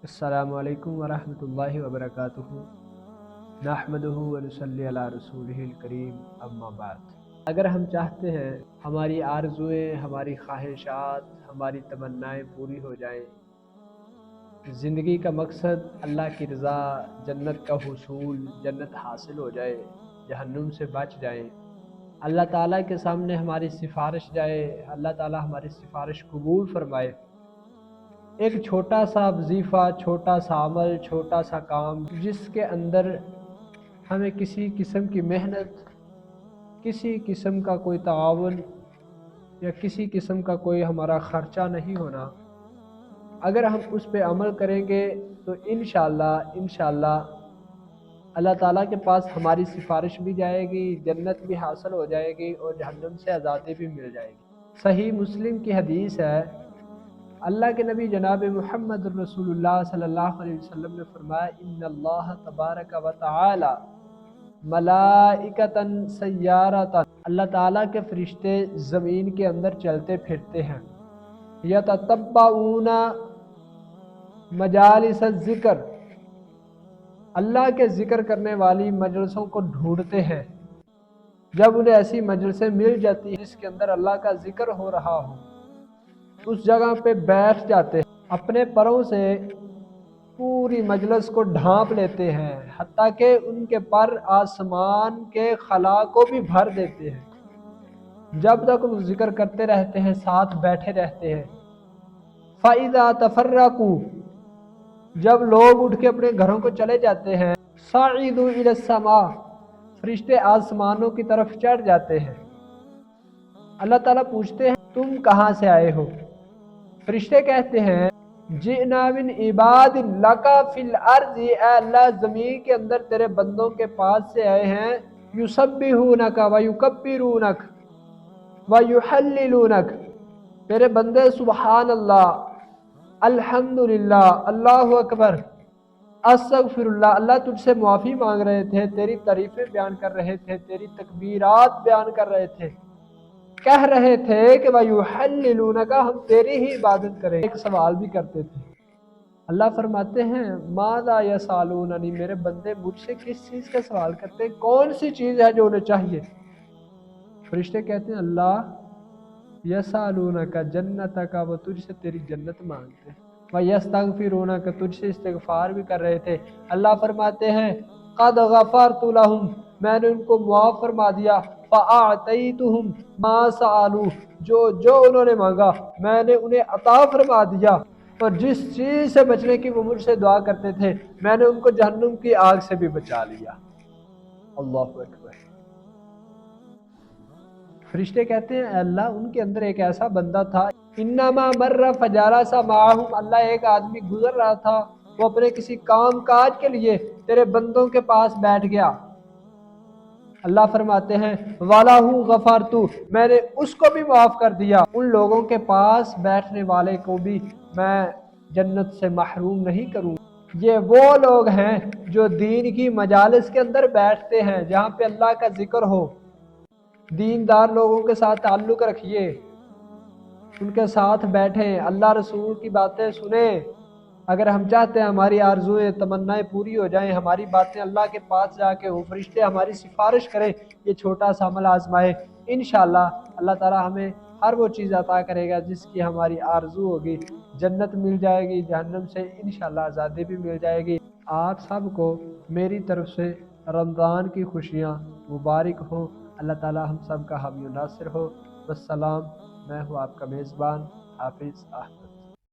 السلام علیکم ورحمۃ اللہ وبرکاتہ نحمدہ ونصلی علی رسولہ الکریم اما بعد۔ اگر ہم چاہتے ہیں ہماری آرزوئیں، ہماری خواہشات، ہماری تمنائیں پوری ہو جائیں، زندگی کا مقصد اللہ کی رضا، جنت کا حصول، جنت حاصل ہو جائے، جہنم سے بچ جائیں، اللہ تعالیٰ کے سامنے ہماری سفارش جائے، اللہ تعالیٰ ہماری سفارش قبول فرمائے، ایک چھوٹا سا وظیفہ، چھوٹا سا عمل، چھوٹا سا کام جس کے اندر ہمیں کسی قسم کی محنت، کسی قسم کا کوئی تعاون یا کسی قسم کا کوئی ہمارا خرچہ نہیں ہونا، اگر ہم اس پہ عمل کریں گے تو انشاءاللہ اللہ تعالیٰ کے پاس ہماری سفارش بھی جائے گی، جنت بھی حاصل ہو جائے گی اور جہنم سے آزادی بھی مل جائے گی۔ صحیح مسلم کی حدیث ہے، اللہ کے نبی جناب محمد رسول اللہ صلی اللہ علیہ وسلم نے فرمایا، ان اللہ تبارک و تعالی ملائکۃ سیارۃ، اللہ تعالیٰ کے فرشتے زمین کے اندر چلتے پھرتے ہیں، یتتبعون مجالس الذکر، اللہ کے ذکر کرنے والی مجلسوں کو ڈھونڈتے ہیں، جب انہیں ایسی مجلسیں مل جاتی ہیں جس کے اندر اللہ کا ذکر ہو رہا ہو، اس جگہ پہ بیٹھ جاتے ہیں، اپنے پروں سے پوری مجلس کو ڈھانپ لیتے ہیں، حتیٰ کہ ان کے پر آسمان کے خلا کو بھی بھر دیتے ہیں، جب تک وہ ذکر کرتے رہتے ہیں، ساتھ بیٹھے رہتے ہیں۔ فَإِذَا تَفَرَّقُوا، جب لوگ اٹھ کے اپنے گھروں کو چلے جاتے ہیں، صَعِدُوا إِلَى السَّمَاءِ، فرشتے آسمانوں کی طرف چڑھ جاتے ہیں، اللہ تعالیٰ پوچھتے ہیں تم کہاں سے آئے ہو؟ فرشتے کہتے ہیں جئنا من عباد لک فی الارض، اے اللہ زمین کے اندر تیرے بندوں کے پاس سے آئے ہیں، یسبحونک ویکبرونک ویحللونک، تیرے بندے سبحان اللہ، الحمدللہ، اللہ اکبر، استغفر اللہ، اللہ تجھ سے معافی مانگ رہے تھے، تیری تعریفیں بیان کر رہے تھے، تیری تکبیرات بیان کر رہے تھے، کہہ رہے تھے کہ وَيُحَلِّلُونَكَ، ہم تیری ہی عبادت کریں۔ ایک سوال بھی کرتے تھے، اللہ فرماتے ہیں ماذا یسالوننی، میرے بندے مجھ سے کس چیز کا سوال کرتے ہیں، کون سی چیز ہے جو انہیں چاہیے؟ فرشتے کہتے ہیں اللہ یسالونک جنتک، وہ تجھ سے تیری جنت مانگتے ہیں، وَيَسْتَغْفِرُونَكَ، تجھ سے استغفار بھی کر رہے تھے، اللہ فرماتے ہیں قَدْ غَفَرْتُ لَهُمْ، میں نے ان کو معاف فرما دیا، فَأَعْتَيْتُهُمْ مَا سَأَلُوا، جو انہوں نے مانگا میں نے انہیں عطا فرما دیا، اور جس چیز سے بچنے کی وہ مجھ سے دعا کرتے تھے میں نے ان کو جہنم کی آگ سے بھی بچا لیا۔ اللہ اکبر۔ فرشتے کہتے ہیں اے اللہ ان کے اندر ایک ایسا بندہ تھا، انما مر فجالس معہم، اللہ ایک آدمی گزر رہا تھا، وہ اپنے کسی کام کاج کے لیے تیرے بندوں کے پاس بیٹھ گیا، اللہ فرماتے ہیں وَلَهُ غَفَرْتُ، میں نے اس کو بھی معاف کر دیا، ان لوگوں کے پاس بیٹھنے والے کو بھی میں جنت سے محروم نہیں کروں۔ یہ وہ لوگ ہیں جو دین کی مجالس کے اندر بیٹھتے ہیں جہاں پہ اللہ کا ذکر ہو، دیندار لوگوں کے ساتھ تعلق رکھیے، ان کے ساتھ بیٹھیں، اللہ رسول کی باتیں سنیں۔ اگر ہم چاہتے ہیں ہماری آرزوئیں، تمنائیں پوری ہو جائیں، ہماری باتیں اللہ کے پاس جا کے ہو، فرشتے ہماری سفارش کریں، یہ چھوٹا سا عمل آزمائے، انشاءاللہ اللہ تعالی ہمیں ہر وہ چیز عطا کرے گا جس کی ہماری آرزو ہوگی، جنت مل جائے گی، جہنم سے انشاءاللہ آزادی بھی مل جائے گی۔ آپ سب کو میری طرف سے رمضان کی خوشیاں مبارک ہوں، اللہ تعالی ہم سب کا حامی و ناصر ہو۔ والسلام، میں ہوں آپ کا میزبان حافظ احمد۔